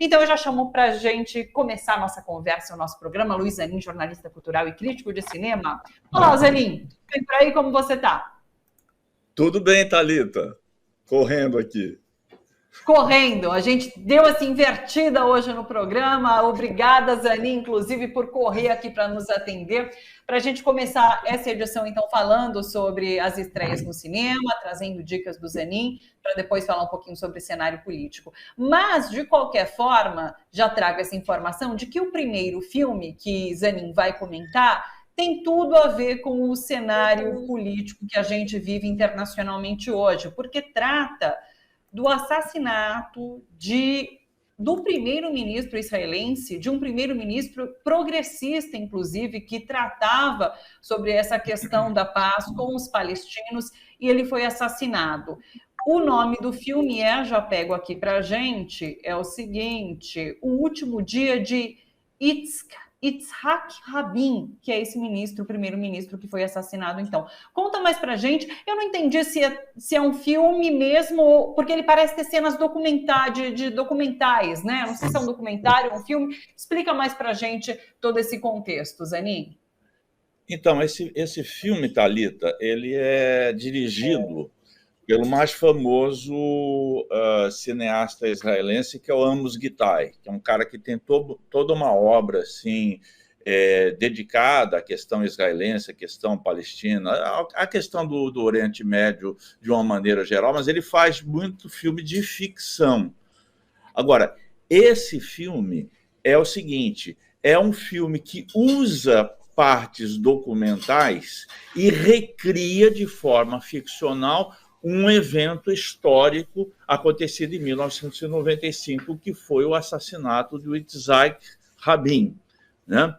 Então eu já chamo para a gente começar a nossa conversa, o nosso programa, Luiz Zanin, jornalista cultural e crítico de cinema. Olá, Zanin, vem por aí, como você está? Tudo bem, Thalita? Correndo aqui. Correndo, a gente deu essa invertida hoje no programa. Obrigada, Zanin, inclusive, por correr aqui para nos atender. Para a gente começar essa edição, então, falando sobre as estreias no cinema, trazendo dicas do Zanin, para depois falar um pouquinho sobre cenário político. Mas, de qualquer forma, já trago essa informação de que o primeiro filme que Zanin vai comentar tem tudo a ver com o cenário político que a gente vive internacionalmente hoje, porque trata do assassinato do primeiro-ministro israelense, de um primeiro-ministro progressista, inclusive, que tratava sobre essa questão da paz com os palestinos, e ele foi assassinado. O nome do filme já pego aqui para a gente, é o seguinte: O Último Dia de Yitzhak Rabin, que é esse ministro, o primeiro-ministro que foi assassinado. Então, conta mais pra gente. Eu não entendi se é um filme mesmo, porque ele parece ter cenas de documentais, né? Não sei se é um documentário, um filme. Explica mais pra gente todo esse contexto, Zanin. Então, esse filme, Thalita, ele é dirigido pelo mais famoso cineasta israelense, que é o Amos Gitai, que é um cara que tem toda uma obra assim, dedicada à questão israelense, à questão palestina, à questão do Oriente Médio de uma maneira geral, mas ele faz muito filme de ficção. Agora, esse filme é o seguinte, é um filme que usa partes documentais e recria de forma ficcional um evento histórico acontecido em 1995, que foi o assassinato do Yitzhak Rabin, né?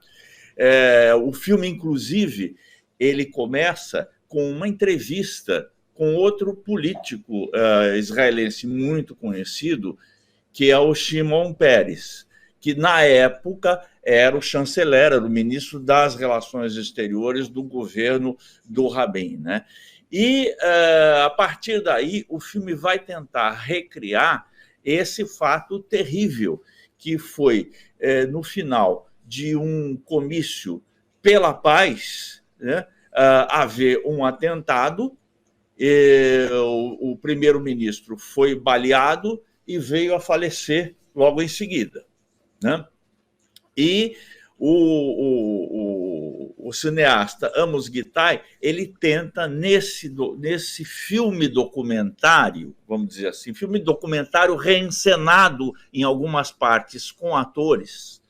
O filme, inclusive, ele começa com uma entrevista com outro político israelense muito conhecido, que é o Shimon Peres, que na época era o chanceler, era o ministro das Relações Exteriores do governo do Rabin, né? E, a partir daí, o filme vai tentar recriar esse fato terrível, que foi, no final de um comício pela paz, né, haver um atentado, o primeiro-ministro foi baleado e veio a falecer logo em seguida, né? E o cineasta Amos Gitai, ele tenta, nesse filme documentário, vamos dizer assim, filme documentário reencenado em algumas partes com atores,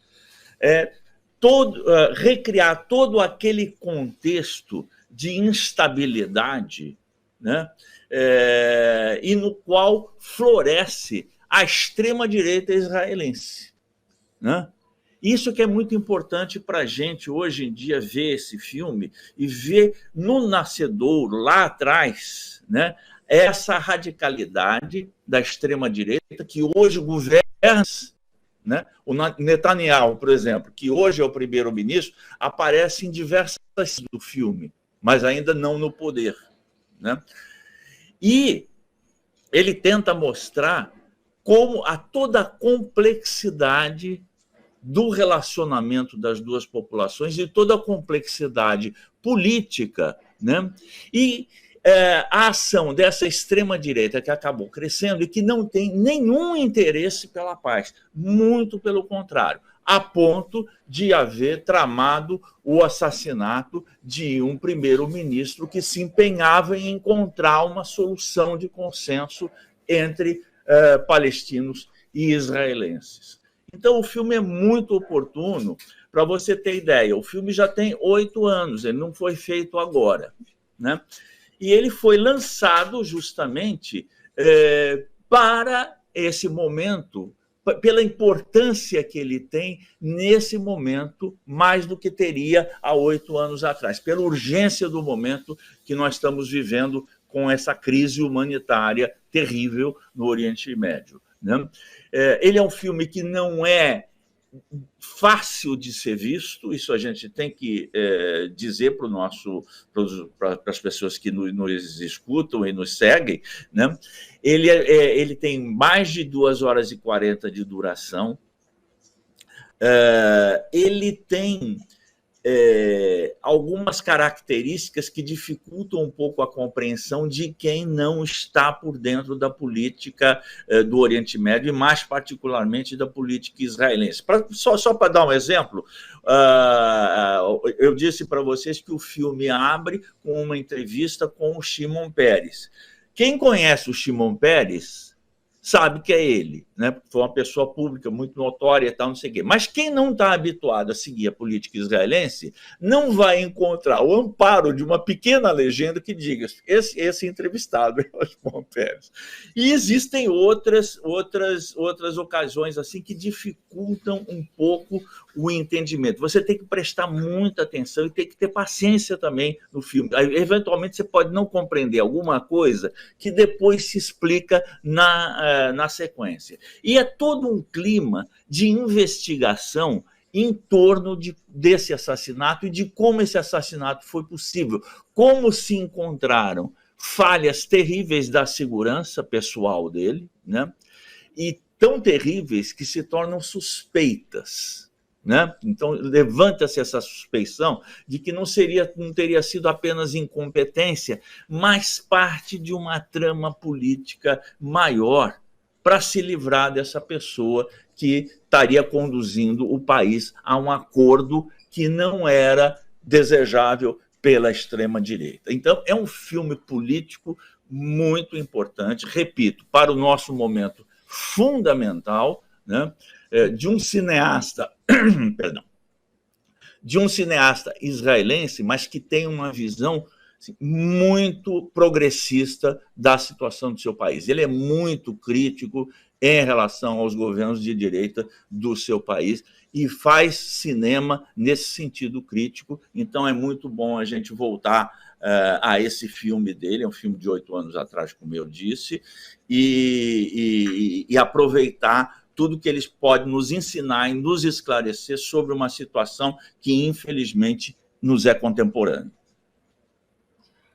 recriar todo aquele contexto de instabilidade, né? E no qual floresce a extrema-direita israelense, né? Isso que é muito importante para a gente, hoje em dia, ver esse filme e ver no nascedouro, lá atrás, né, essa radicalidade da extrema-direita que hoje governa, né? O Netanyahu, por exemplo, que hoje é o primeiro-ministro, aparece em diversas cenas do filme, mas ainda não no poder, né? E ele tenta mostrar como toda a complexidade do relacionamento das duas populações e toda a complexidade política, né? E a ação dessa extrema-direita que acabou crescendo e que não tem nenhum interesse pela paz, muito pelo contrário, a ponto de haver tramado o assassinato de um primeiro-ministro que se empenhava em encontrar uma solução de consenso entre palestinos e israelenses. Então, o filme é muito oportuno. Para você ter ideia, o filme já tem 8 anos, ele não foi feito agora, né? E ele foi lançado justamente para esse momento, pela importância que ele tem nesse momento, mais do que teria há 8 anos atrás, pela urgência do momento que nós estamos vivendo com essa crise humanitária terrível no Oriente Médio, né? Ele é um filme que não é fácil de ser visto, isso a gente tem que dizer para as pessoas que nos escutam e nos seguem, né? Ele tem mais de 2 horas e 40 de duração, ele tem algumas características que dificultam um pouco a compreensão de quem não está por dentro da política do Oriente Médio e, mais particularmente, da política israelense. Só para dar um exemplo, eu disse para vocês que o filme abre com uma entrevista com o Shimon Peres. Quem conhece o Shimon Peres sabe que é ele, né? Porque foi uma pessoa pública muito notória e tal, não sei o quê. Mas quem não está habituado a seguir a política israelense não vai encontrar o amparo de uma pequena legenda que diga esse entrevistado é o Shimon Peres. E existem outras ocasiões assim que dificultam um pouco o entendimento. Você tem que prestar muita atenção e tem que ter paciência também no filme. Eventualmente você pode não compreender alguma coisa que depois se explica na sequência. E é todo um clima de investigação em torno desse assassinato e de como esse assassinato foi possível, como se encontraram falhas terríveis da segurança pessoal dele, né? E tão terríveis que se tornam suspeitas, né? Então, levanta-se essa suspeição de que não teria sido apenas incompetência, mas parte de uma trama política maior para se livrar dessa pessoa que estaria conduzindo o país a um acordo que não era desejável pela extrema-direita. Então, é um filme político muito importante, repito, para o nosso momento fundamental, né? De um cineasta, perdão, de um cineasta israelense, mas que tem uma visão muito progressista da situação do seu país. Ele é muito crítico em relação aos governos de direita do seu país e faz cinema nesse sentido crítico. Então é muito bom a gente voltar a esse filme dele, é um filme de 8 anos atrás, como eu disse, e aproveitar tudo que eles podem nos ensinar e nos esclarecer sobre uma situação que, infelizmente, nos é contemporânea.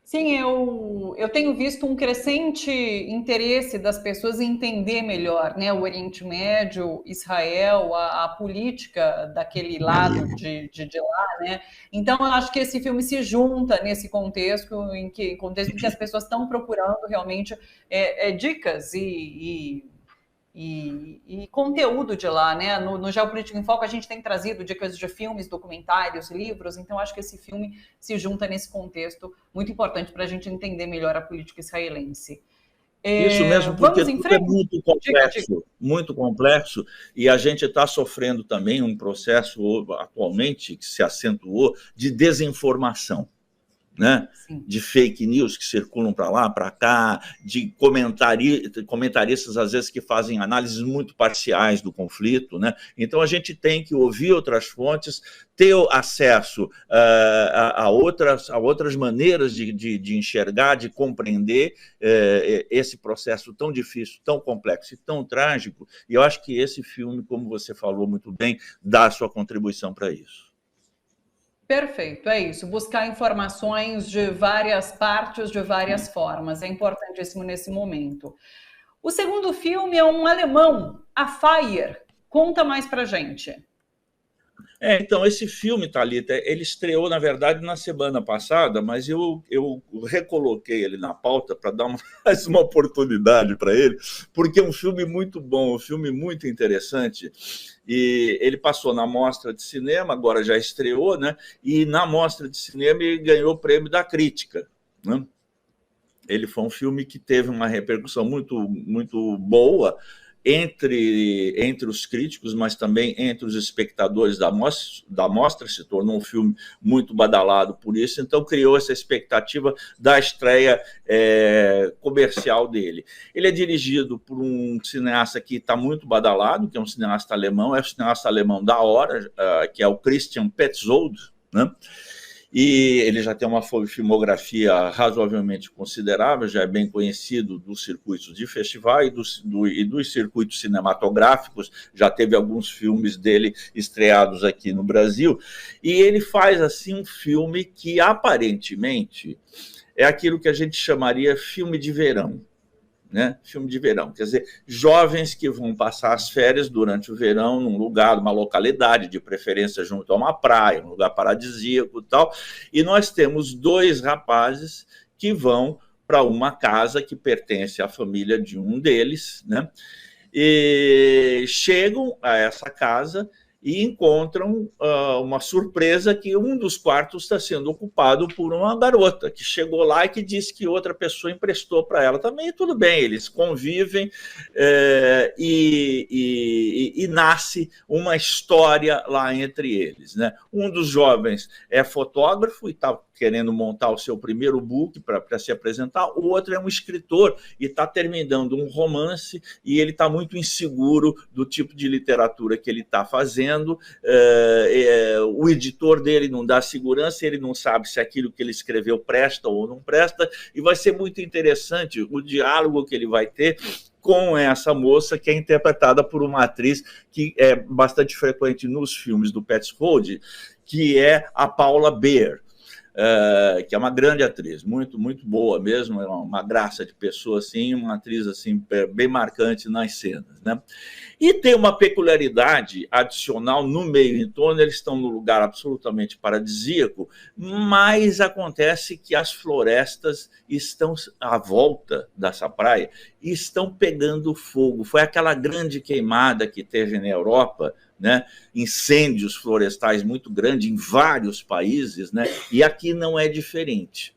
Sim, eu tenho visto um crescente interesse das pessoas em entender melhor, né, o Oriente Médio, Israel, a política daquele lado de lá, né? Então, eu acho que esse filme se junta nesse contexto em que as pessoas estão procurando realmente dicas e conteúdo de lá, né? No Geopolítica em Foco a gente tem trazido dicas de filmes, documentários, livros, então acho que esse filme se junta nesse contexto muito importante para a gente entender melhor a política israelense. Isso mesmo, porque tudo é muito complexo, e a gente está sofrendo também um processo atualmente que se acentuou de desinformação, né? De fake news que circulam para lá, para cá, de comentaristas, às vezes, que fazem análises muito parciais do conflito, né? Então, a gente tem que ouvir outras fontes, ter acesso a outras maneiras de enxergar, de compreender esse processo tão difícil, tão complexo e tão trágico, e eu acho que esse filme, como você falou muito bem, dá a sua contribuição para isso. Perfeito, é isso. Buscar informações de várias partes, de várias formas. É importantíssimo nesse momento. O segundo filme é um alemão, A Fire. Conta mais pra gente. Então, esse filme, Thalita, ele estreou, na verdade, na semana passada, mas eu recoloquei ele na pauta para dar mais uma oportunidade para ele, porque é um filme muito bom, um filme muito interessante, e ele passou na Mostra de Cinema, agora já estreou, né? E na Mostra de Cinema ele ganhou o prêmio da crítica, né? Ele foi um filme que teve uma repercussão muito, muito boa, entre os críticos, mas também entre os espectadores da mostra, se tornou um filme muito badalado por isso, então criou essa expectativa da estreia comercial dele. Ele é dirigido por um cineasta que está muito badalado, que é um cineasta alemão, é o cineasta alemão da hora, que é o Christian Petzold, né? E ele já tem uma filmografia razoavelmente considerável, já é bem conhecido dos circuitos de festival e dos circuitos cinematográficos, já teve alguns filmes dele estreados aqui no Brasil, e ele faz assim um filme que aparentemente é aquilo que a gente chamaria filme de verão. Né? Filme de verão, quer dizer, jovens que vão passar as férias durante o verão num lugar, numa localidade, de preferência junto a uma praia, um lugar paradisíaco e tal, e nós temos 2 rapazes que vão para uma casa que pertence à família de um deles, né? E chegam a essa casa e encontram uma surpresa que um dos quartos está sendo ocupado por uma garota que chegou lá e que disse que outra pessoa emprestou para ela. Também tudo bem, eles convivem e nasce uma história lá entre eles, né? Um dos jovens é fotógrafo e está querendo montar o seu primeiro book para se apresentar, o outro é um escritor e está terminando um romance e ele está muito inseguro do tipo de literatura que ele está fazendo, o editor dele não dá segurança, ele não sabe se aquilo que ele escreveu presta ou não presta, e vai ser muito interessante o diálogo que ele vai ter com essa moça, que é interpretada por uma atriz que é bastante frequente nos filmes do Petzold, que é a Paula Beer. Que é uma grande atriz, muito, muito boa mesmo, é uma graça de pessoa, assim, uma atriz assim, bem marcante nas cenas, né? E tem uma peculiaridade adicional no meio em torno, eles estão num lugar absolutamente paradisíaco, mas acontece que as florestas estão à volta dessa praia e estão pegando fogo. Foi aquela grande queimada que teve na Europa, né? Incêndios florestais muito grandes em vários países, né? E aqui não é diferente.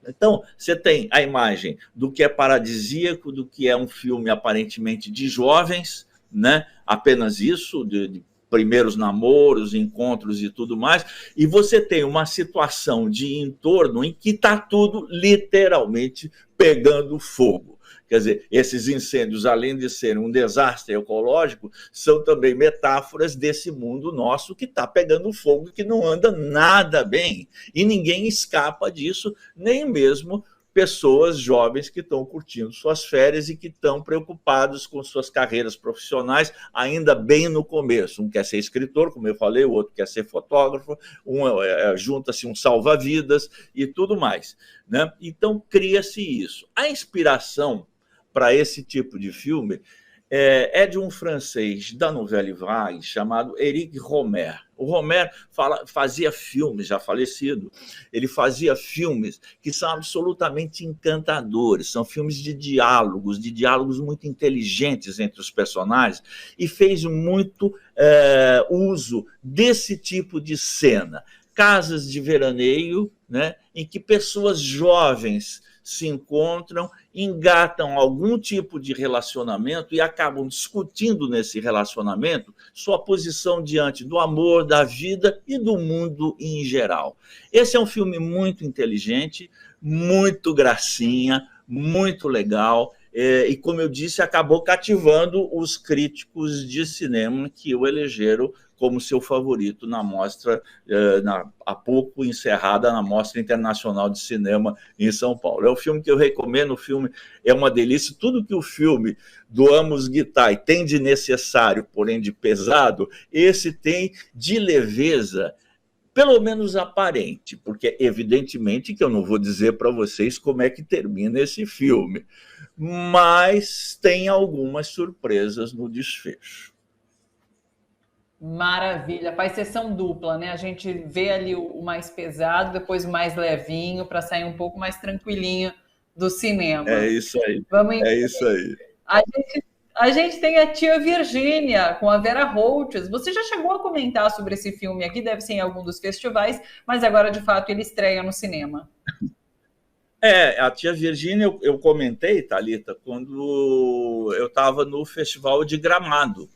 Então, você tem a imagem do que é paradisíaco, do que é um filme aparentemente de jovens, né? Apenas isso, de primeiros namoros, encontros e tudo mais, e você tem uma situação de entorno em que está tudo literalmente pegando fogo. Quer dizer, esses incêndios, além de serem um desastre ecológico, são também metáforas desse mundo nosso que está pegando fogo e que não anda nada bem. E ninguém escapa disso, nem mesmo pessoas jovens que estão curtindo suas férias e que estão preocupados com suas carreiras profissionais, ainda bem no começo. Um quer ser escritor, como eu falei, o outro quer ser fotógrafo, junta-se um salva-vidas e tudo mais, né? Então, cria-se isso. A inspiração para esse tipo de filme é de um francês da Nouvelle Vague chamado Éric Rohmer. O Rohmer fazia filmes, já falecido, ele fazia filmes que são absolutamente encantadores, são filmes de diálogos muito inteligentes entre os personagens, e fez muito uso desse tipo de cena. Casas de veraneio, né, em que pessoas jovens se encontram, engatam algum tipo de relacionamento e acabam discutindo nesse relacionamento sua posição diante do amor, da vida e do mundo em geral. Esse é um filme muito inteligente, muito gracinha, muito legal, e, como eu disse, acabou cativando os críticos de cinema que o elegeram como seu favorito na mostra, há pouco encerrada, na Mostra Internacional de Cinema em São Paulo. É um filme que eu recomendo, o filme é uma delícia. Tudo que o filme do Amos Guitai tem de necessário, porém de pesado, esse tem de leveza, pelo menos aparente, porque evidentemente que eu não vou dizer para vocês como é que termina esse filme, mas tem algumas surpresas no desfecho. Maravilha, faz sessão dupla, né? A gente vê ali o mais pesado, depois o mais levinho, para sair um pouco mais tranquilinho do cinema. É isso aí. Isso aí. A gente tem a Tia Virgínia com a Vera Holtz. Você já chegou a comentar sobre esse filme aqui, deve ser em algum dos festivais, mas agora de fato ele estreia no cinema. A Tia Virgínia eu comentei, Thalita, quando eu estava no Festival de Gramado.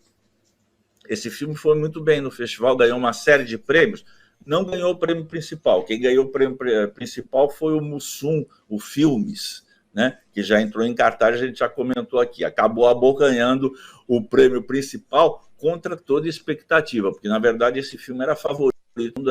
Esse filme foi muito bem no festival, ganhou uma série de prêmios, não ganhou o prêmio principal. Quem ganhou o prêmio principal foi o Mussum, o Filmes, né? Que já entrou em cartaz, a gente já comentou aqui. Acabou abocanhando o prêmio principal contra toda expectativa, porque, na verdade, esse filme era favorito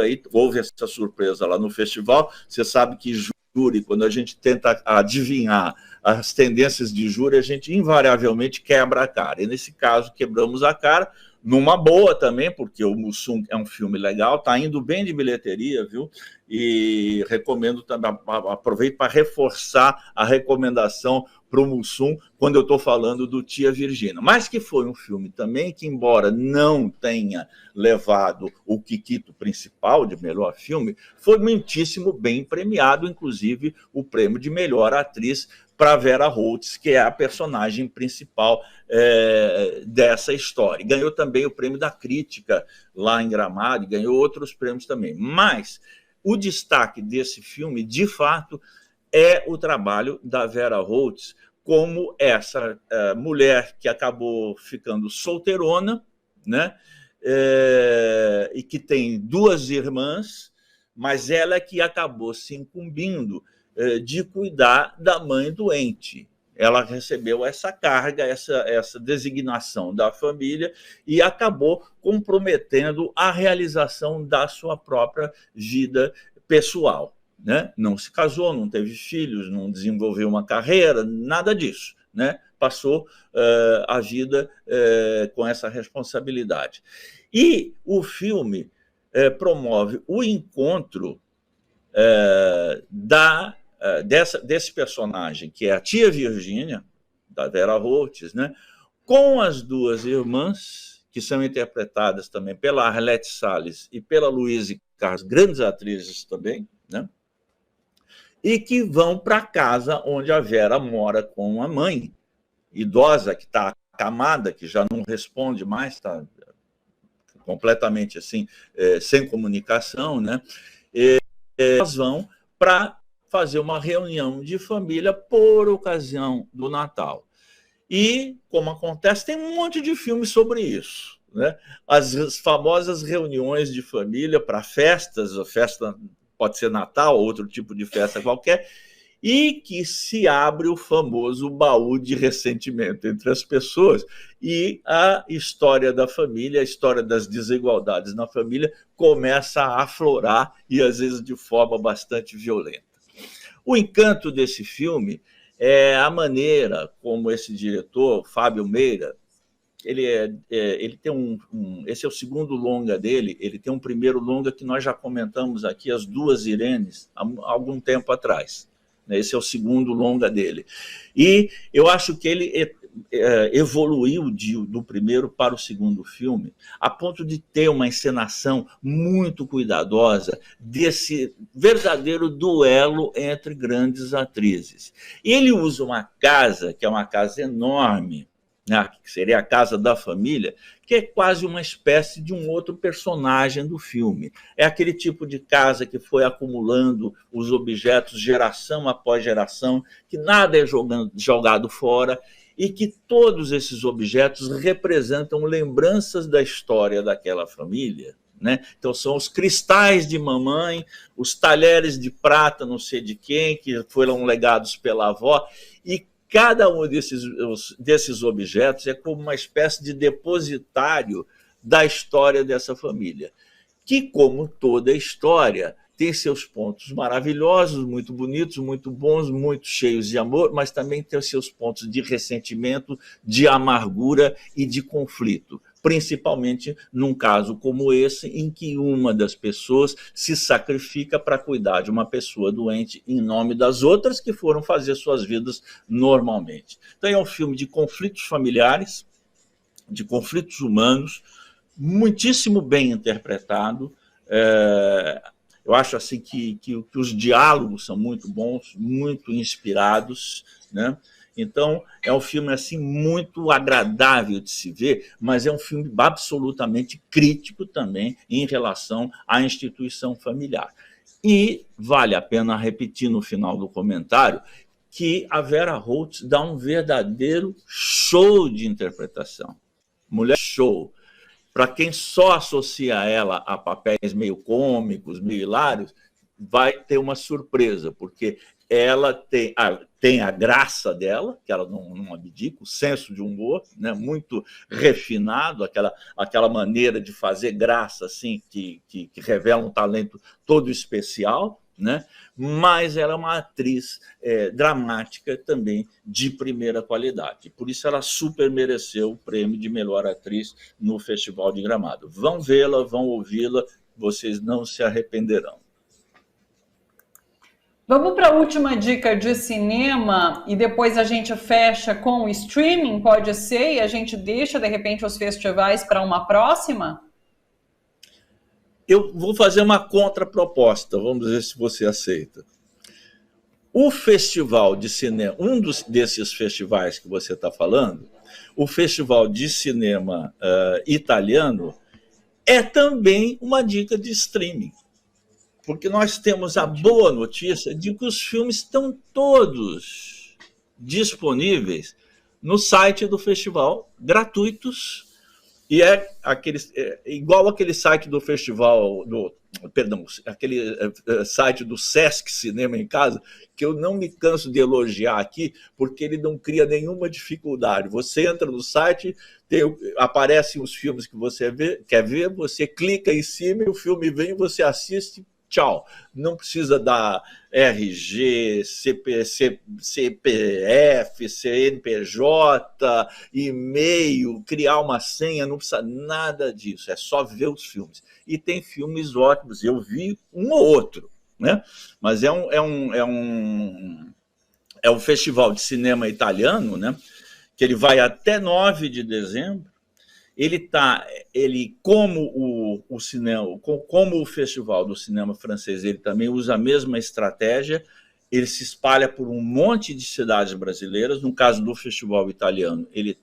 aí houve essa surpresa lá no festival. Você sabe que júri, quando a gente tenta adivinhar as tendências de júri, a gente invariavelmente quebra a cara. E nesse caso, quebramos a cara, numa boa também, porque o Mussum é um filme legal, está indo bem de bilheteria, viu? E recomendo também, aproveito para reforçar a recomendação para o Mussum quando eu estou falando do Tia Virgínia. Mas que foi um filme também que, embora não tenha levado o Kikito principal de melhor filme, foi muitíssimo bem premiado, inclusive o prêmio de melhor atriz para Vera Holtz, que é a personagem principal dessa história. Ganhou também o prêmio da crítica lá em Gramado, e ganhou outros prêmios também. Mas o destaque desse filme, de fato, é o trabalho da Vera Holtz como essa mulher que acabou ficando solteirona, né? E que tem 2 irmãs, mas ela é que acabou se incumbindo de cuidar da mãe doente. Ela recebeu essa carga, essa designação da família e acabou comprometendo a realização da sua própria vida pessoal, né? Não se casou, não teve filhos, não desenvolveu uma carreira, nada disso, né? Passou a vida com essa responsabilidade. E o filme promove o encontro desse personagem, que é a Tia Virgínia, da Vera Holtz, né, com as 2 irmãs, que são interpretadas também pela Arlete Salles e pela Luíse Carlos, grandes atrizes também, né, e que vão para a casa onde a Vera mora com a mãe, idosa, que está acamada, que já não responde mais, está completamente assim, sem comunicação, né, e elas vão para fazer uma reunião de família por ocasião do Natal. E, como acontece, tem um monte de filmes sobre isso, né? As famosas reuniões de família para festas, a festa pode ser Natal, outro tipo de festa qualquer, e que se abre o famoso baú de ressentimento entre as pessoas e a história da família, a história das desigualdades na família começa a aflorar e, às vezes, de forma bastante violenta. O encanto desse filme é a maneira como esse diretor, Fábio Meira, ele tem esse é o segundo longa dele, ele tem um primeiro longa que nós já comentamos aqui, As Duas Irenes, há algum tempo atrás. Esse é o segundo longa dele. E eu acho que ele evoluiu do primeiro para o segundo filme, a ponto de ter uma encenação muito cuidadosa desse verdadeiro duelo entre grandes atrizes. Ele usa uma casa, que é uma casa enorme, né, que seria a casa da família, que é quase uma espécie de um outro personagem do filme. É aquele tipo de casa que foi acumulando os objetos geração após geração, que nada é jogado fora, e que todos esses objetos representam lembranças da história daquela família, né? Então são os cristais de mamãe, os talheres de prata não sei de quem, que foram legados pela avó, e cada um desses objetos é como uma espécie de depositário da história dessa família, que, como toda história, tem seus pontos maravilhosos, muito bonitos, muito bons, muito cheios de amor, mas também tem os seus pontos de ressentimento, de amargura e de conflito, principalmente num caso como esse, em que uma das pessoas se sacrifica para cuidar de uma pessoa doente em nome das outras que foram fazer suas vidas normalmente. Então é um filme de conflitos familiares, de conflitos humanos, muitíssimo bem interpretado. Eu acho assim que os diálogos são muito bons, muito inspirados, né? Então, é um filme assim muito agradável de se ver, mas é um filme absolutamente crítico também em relação à instituição familiar. E vale a pena repetir no final do comentário que a Vera Holtz dá um verdadeiro show de interpretação. Mulher show. Para quem só associa ela a papéis meio cômicos, meio hilários, vai ter uma surpresa, porque ela tem a graça dela, que ela não abdica, o senso de humor, né, muito refinado, aquela maneira de fazer graça assim, que revela um talento todo especial, né? Mas ela é uma atriz dramática também de primeira qualidade. Por isso ela super mereceu o prêmio de melhor atriz no Festival de Gramado. Vão vê-la, vão ouvi-la, vocês não se arrependerão. Vamos para a última dica de cinema e depois a gente fecha com o streaming, pode ser? E a gente deixa, de repente, os festivais para uma próxima? Eu vou fazer uma contraproposta, vamos ver se você aceita. O festival de cinema, desses festivais que você está falando, o Festival de Cinema Italiano, é também uma dica de streaming. Porque nós temos a boa notícia de que os filmes estão todos disponíveis no site do festival, gratuitos, e igual aquele site do festival, aquele site do Sesc Cinema em Casa, que eu não me canso de elogiar aqui, porque ele não cria nenhuma dificuldade. Você entra no site, aparecem os filmes que você quer ver, você clica em cima e o filme vem e você assiste. Tchau. Não precisa dar RG, CPF, CNPJ, e-mail, criar uma senha, não precisa nada disso, é só ver os filmes. E tem filmes ótimos, eu vi um ou outro, né? Mas é um festival de cinema italiano, né? Que ele vai até 9 de dezembro. Como o Festival do Cinema Francês, ele também usa a mesma estratégia, ele se espalha por um monte de cidades brasileiras. No caso do Festival Italiano, ele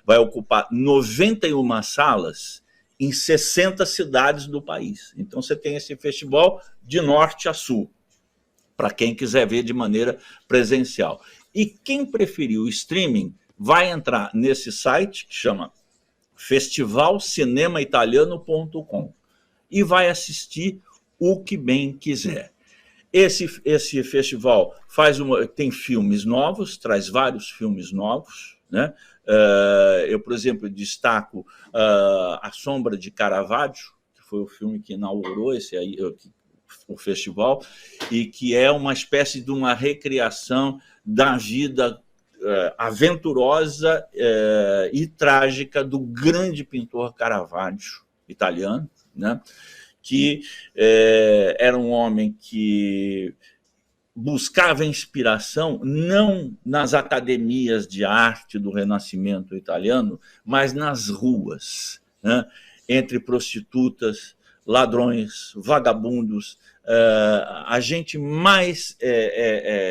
vai ocupar 91 salas em 60 cidades do país. Então você tem esse festival de norte a sul, para quem quiser ver de maneira presencial. E quem preferir o streaming vai entrar nesse site que chama festivalcinemaitaliano.com e vai assistir o que bem quiser. Esse festival tem filmes novos, traz vários filmes novos, né? Eu, por exemplo, destaco A Sombra de Caravaggio, que foi o filme que inaugurou o festival, e que é uma espécie de uma recriação da vida aventurosa e trágica do grande pintor Caravaggio, italiano, né? Que era um homem que buscava inspiração não nas academias de arte do Renascimento italiano, mas nas ruas, né? Entre prostitutas, ladrões, vagabundos, a gente mais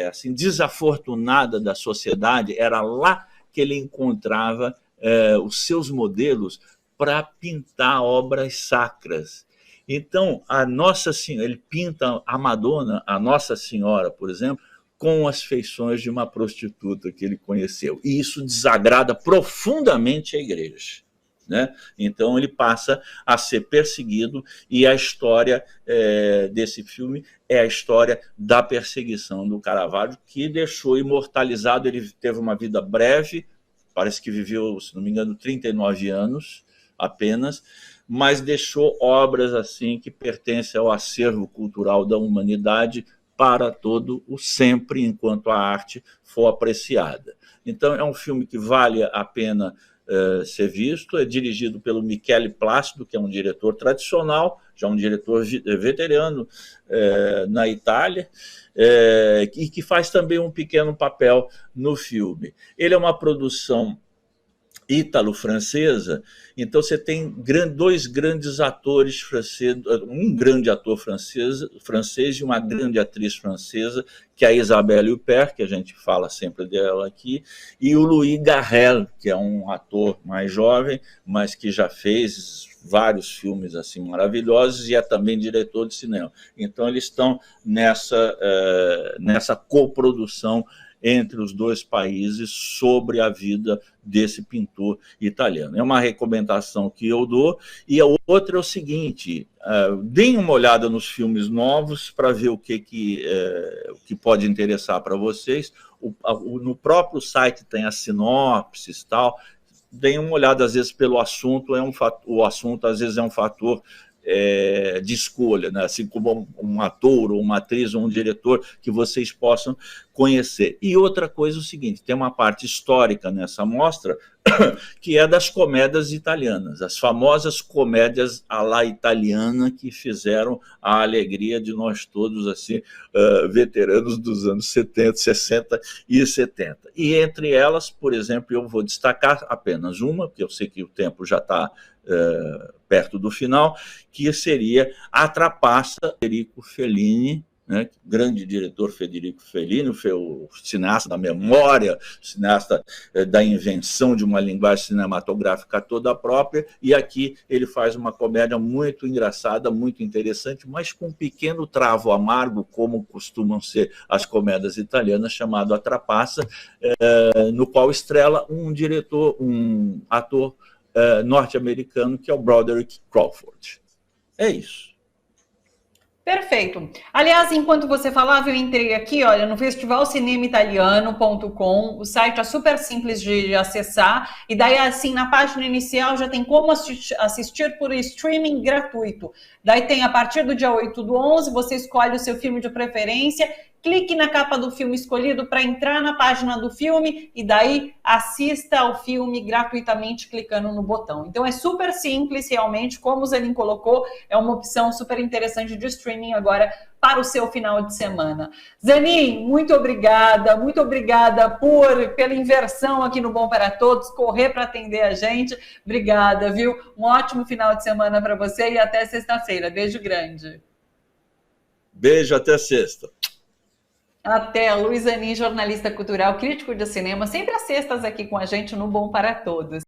assim, desafortunada da sociedade, era lá que ele encontrava os seus modelos para pintar obras sacras. Então, ele pinta a Madonna, a Nossa Senhora, por exemplo, com as feições de uma prostituta que ele conheceu. E isso desagrada profundamente a igreja, né? Então ele passa a ser perseguido, e a história desse filme é a história da perseguição do Caravaggio, que deixou imortalizado. Ele teve uma vida breve, parece que viveu, se não me engano, 39 anos apenas, mas deixou obras assim que pertencem ao acervo cultural da humanidade para todo o sempre, enquanto a arte for apreciada. Então é um filme que vale a pena ser visto. É dirigido pelo Michele Plácido, que é um diretor tradicional, já um diretor veterano na Itália, e que faz também um pequeno papel no filme. Ele é uma produção ítalo-francesa, então você tem dois grandes atores franceses, um grande ator francês e uma grande atriz francesa, que é a Isabelle Huppert, que a gente fala sempre dela aqui, e o Louis Garrel, que é um ator mais jovem, mas que já fez vários filmes assim maravilhosos e é também diretor de cinema. Então eles estão nessa coprodução entre os dois países sobre a vida desse pintor italiano. É uma recomendação que eu dou. E a outra é o seguinte, deem uma olhada nos filmes novos para ver o que pode interessar para vocês. No próprio site tem as sinopses e tal. Deem uma olhada, às vezes, pelo assunto. O assunto, às vezes, é um fator de escolha, né? Assim como um ator, ou uma atriz, ou um diretor que vocês possam conhecer. E outra coisa é o seguinte, tem uma parte histórica nessa mostra, que é das comédias italianas, as famosas comédias à la italiana que fizeram a alegria de nós todos, assim, veteranos dos anos 70, 60 e 70. E entre elas, por exemplo, eu vou destacar apenas uma, porque eu sei que o tempo já está perto do final, que seria A Trapaça, Federico Fellini, né, grande diretor Federico Fellini, o cineasta da memória, o cineasta da invenção de uma linguagem cinematográfica toda própria, e aqui ele faz uma comédia muito engraçada, muito interessante, mas com um pequeno travo amargo, como costumam ser as comédias italianas, chamado A Trapaça, no qual estrela um ator norte-americano, que é o Broderick Crawford. É isso. Perfeito. Aliás, enquanto você falava, eu entrei aqui, olha, no festivalcinemaitaliano.com, o site é super simples de acessar, e daí, assim, na página inicial já tem como assistir por streaming gratuito. Daí tem, a partir do dia 8/11, você escolhe o seu filme de preferência, clique na capa do filme escolhido para entrar na página do filme e daí assista ao filme gratuitamente clicando no botão. Então é super simples, realmente, como o Zanin colocou, é uma opção super interessante de streaming agora para o seu final de semana. Zanin, muito obrigada pela inversão aqui no Bom para Todos, correr para atender a gente. Obrigada, viu? Um ótimo final de semana para você e até sexta-feira. Beijo grande. Beijo, até sexta. Até, Luiz Zanin, jornalista cultural, crítico de cinema, sempre às sextas aqui com a gente no Bom para Todos.